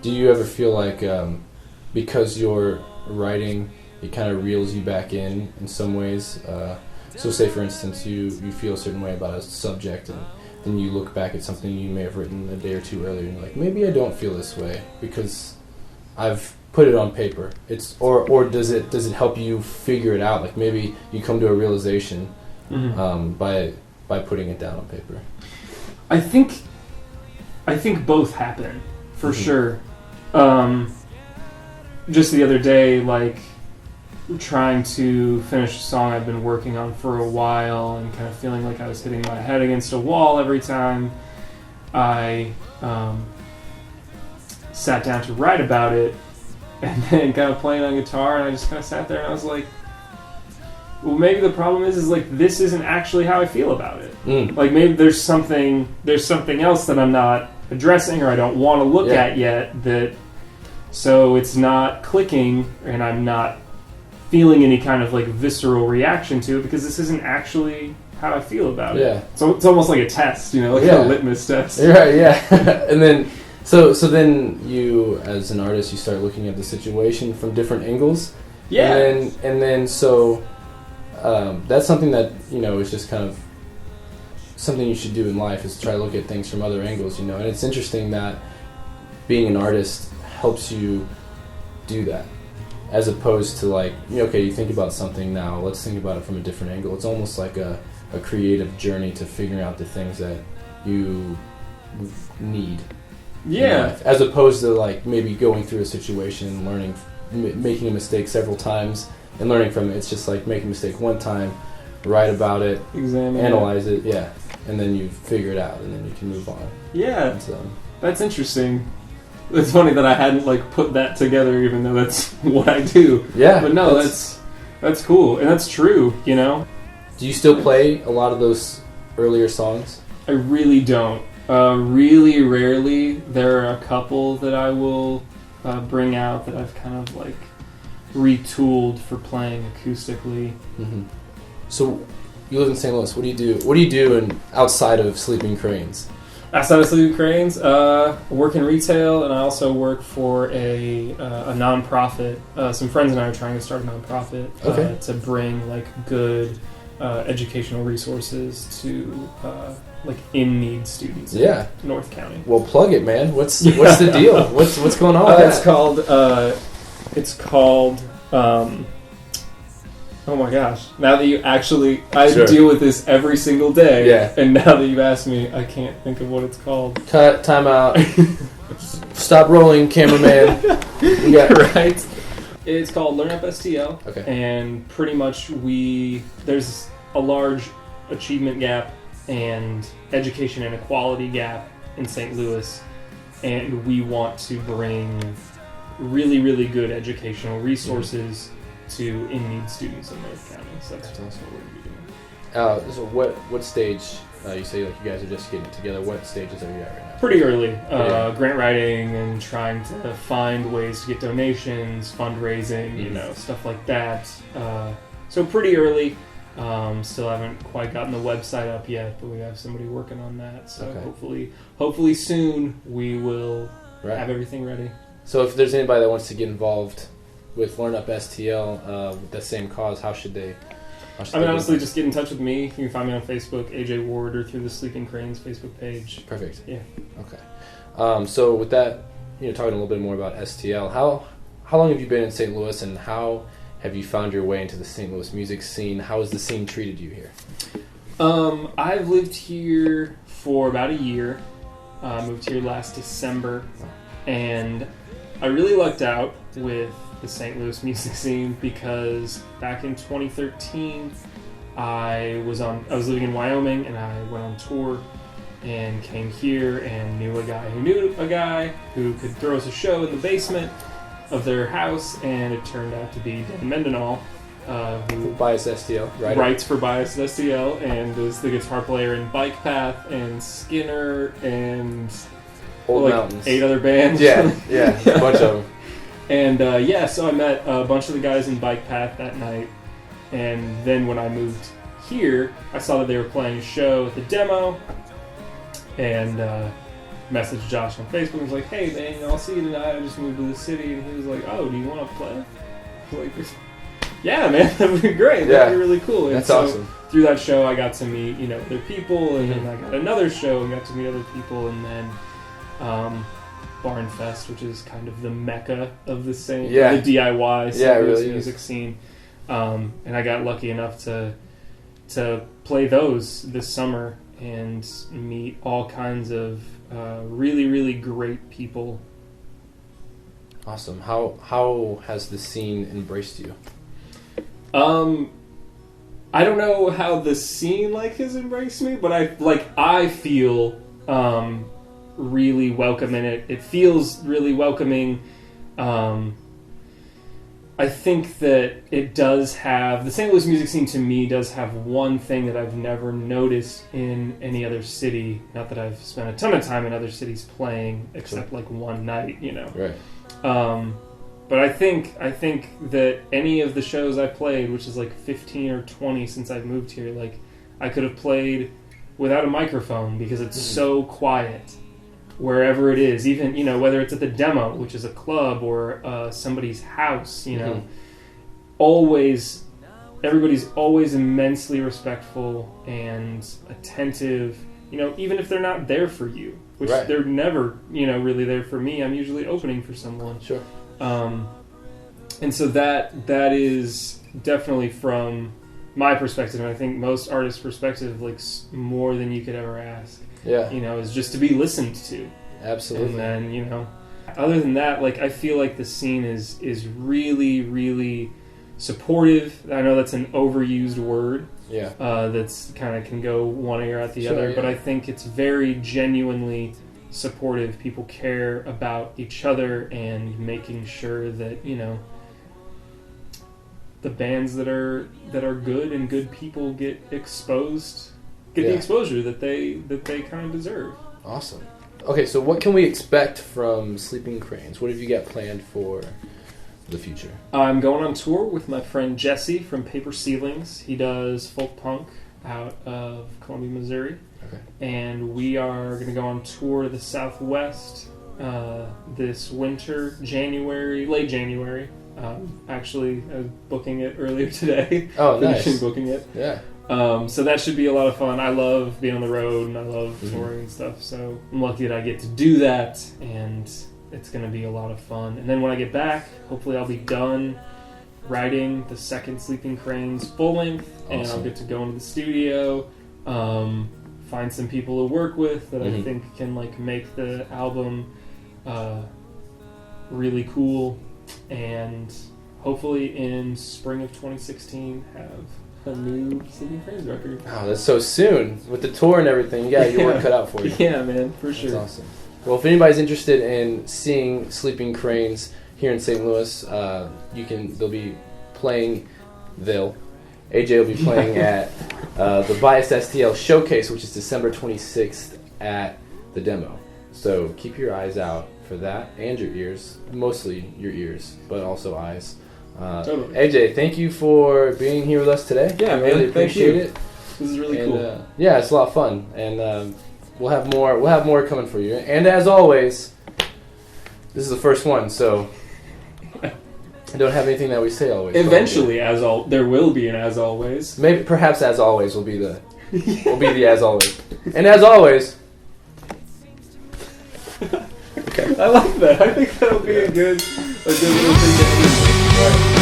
Do you ever feel like because you're writing, it kind of reels you back in some ways? So say, for instance, you feel a certain way about a subject, and then you look back at something you may have written a day or two earlier, and you're like, maybe I don't feel this way because I've put it on paper. Or does it help you figure it out? Like maybe you come to a realization by putting it down on paper. I think both happen for sure. Just the other day, like, trying to finish a song I've been working on for a while and kind of feeling like I was hitting my head against a wall every time I sat down to write about it, and then kind of playing on guitar, and I just kind of sat there and I was like, well, maybe the problem is like this isn't actually how I feel about it. Like maybe there's something else that I'm not addressing or I don't want to look at yet, so it's not clicking and I'm not feeling any kind of like visceral reaction to it because this isn't actually how I feel about it. So it's almost like a test, like a litmus test. Right, yeah. And then so then you, as an artist, you start looking at the situation from different angles. Yeah. And then so that's something that, is just kind of something you should do in life, is try to look at things from other angles, And it's interesting that being an artist helps you do that. As opposed to like, okay, you think about something now, let's think about it from a different angle. It's almost like a creative journey to figuring out the things that you need. Yeah. As opposed to like maybe going through a situation and learning, making a mistake several times and learning from it. It's just like make a mistake one time, write about it, analyze it, and then you figure it out and then you can move on. Yeah, that's interesting. It's funny that I hadn't like put that together, even though that's what I do. Yeah, but no, that's cool, and that's true. Do you still play a lot of those earlier songs? I really don't. Really rarely. There are a couple that I will bring out that I've kind of like retooled for playing acoustically. Mm-hmm. So you live in St. Louis. What do you do? What do you do outside of Sleeping Cranes? Outside of Sleeping Cranes, I work in retail, and I also work for a nonprofit. Some friends and I are trying to start a nonprofit to bring like good educational resources to like in-need students in North County. Well, plug it, man. What's the deal? What's going on? It's called. Oh my gosh! Now that you actually, I deal with this every single day. Yeah. And now that you've asked me, I can't think of what it's called. Cut. Time out. Stop rolling, cameraman. Right. It's called Learn Up STL. Okay. And pretty much there's a large achievement gap and education inequality gap in St. Louis, and we want to bring really, really good educational resources to in-need students in North County. So that's what we're going to be doing. So what stage, you say like you guys are just getting together, what stages are you at right now? Pretty early. Grant writing and trying to find ways to get donations, fundraising, stuff like that. So pretty early. Still haven't quite gotten the website up yet, but we have somebody working on that. So hopefully soon we will have everything ready. So if there's anybody that wants to get involved with Learn Up STL, with the same cause, how should they? Honestly, just get in touch with me. You can find me on Facebook, AJ Ward, or through the Sleeping Cranes Facebook page. Perfect. Yeah. Okay. So with that, talking a little bit more about STL, how long have you been in St. Louis, and how have you found your way into the St. Louis music scene? How has the scene treated you here? I've lived here for about a year. Moved here last December, and I really lucked out with the St. Louis music scene because back in 2013 I was living in Wyoming, and I went on tour and came here and knew a guy who could throw us a show in the basement of their house, and it turned out to be Dan Mendenhall, who Bias STL, right? Writes for Bias STL and is the guitar player in Bike Path and Skinner and Old Mountains, 8 other bands. Yeah, a bunch of them. And so I met a bunch of the guys in Bike Path that night, and then when I moved here, I saw that they were playing a show at the demo, and messaged Josh on Facebook and was like, hey man, I'll see you tonight, I just moved to the city, and he was like, oh, do you want to play? Like, yeah man, that would be great, that'd be really cool. And that's awesome. Through that show I got to meet, you know, other people, and then I got another show and got to meet other people, and then Barn Fest, which is kind of the mecca of the same, the DIY St. Louis music scene. And I got lucky enough to play those this summer and meet all kinds of really, really great people. Awesome. How has the scene embraced you? I don't know how the scene has embraced me, but I feel really welcome in it. It feels really welcoming. I think that it does have, the St. Louis music scene to me does have one thing that I've never noticed in any other city. Not that I've spent a ton of time in other cities playing, except one night, you know. Right. But I think that any of the shows I played, which is 15 or 20 since I've moved here, I could have played without a microphone because it's so quiet. Wherever it is, even, you know, whether it's at the demo, which is a club, or somebody's house, you know, everybody's always immensely respectful and attentive, you know, even if they're not there for you, which they're never, you know, really there for me. I'm usually opening for someone. Sure. And so that is definitely from my perspective, and I think most artists' perspective, more than you could ever ask. Yeah. You know, is just to be listened to. Absolutely. And then, you know, other than that, I feel like the scene is really, really supportive. I know that's an overused word. Yeah. That's kind of can go one ear out the other, but I think it's very genuinely supportive. People care about each other and making sure that, you know, the bands that are good and good people get exposed. The exposure that they kind of deserve. Awesome. Okay, so what can we expect from Sleeping Cranes? What have you got planned for the future? I'm going on tour with my friend Jesse from Paper Ceilings. He does folk punk out of Columbia, Missouri. Okay. And we are going to go on tour to the Southwest this winter, late January. Actually, I was booking it earlier today. Oh, nice. Finishing booking it. Yeah. So that should be a lot of fun. I love being on the road and I love touring and stuff. So I'm lucky that I get to do that, and it's going to be a lot of fun. And then when I get back, hopefully I'll be done writing the second Sleeping Cranes full length, and I'll get to go into the studio, find some people to work with that I think can make the album really cool, and hopefully in spring of 2016 have a new Sleeping Cranes record. Oh, that's so soon. With the tour and everything, you got your work cut out for you. Yeah, man, for sure. That's awesome. Well, if anybody's interested in seeing Sleeping Cranes here in St. Louis, they'll be playing, AJ will be playing at the Biased STL Showcase, which is December 26th at the Demo. So keep your eyes out for that, and your ears. Mostly your ears, but also eyes. Totally. AJ, thank you for being here with us today. Yeah, I really appreciate it. This is really cool. Yeah, it's a lot of fun, and we'll have more coming for you. And as always, this is the first one, so I don't have anything that we say always. Eventually, there will be an as always. Maybe perhaps as always will be the as always, and as always. Okay. I like that. I think that'll be a good little thing to end.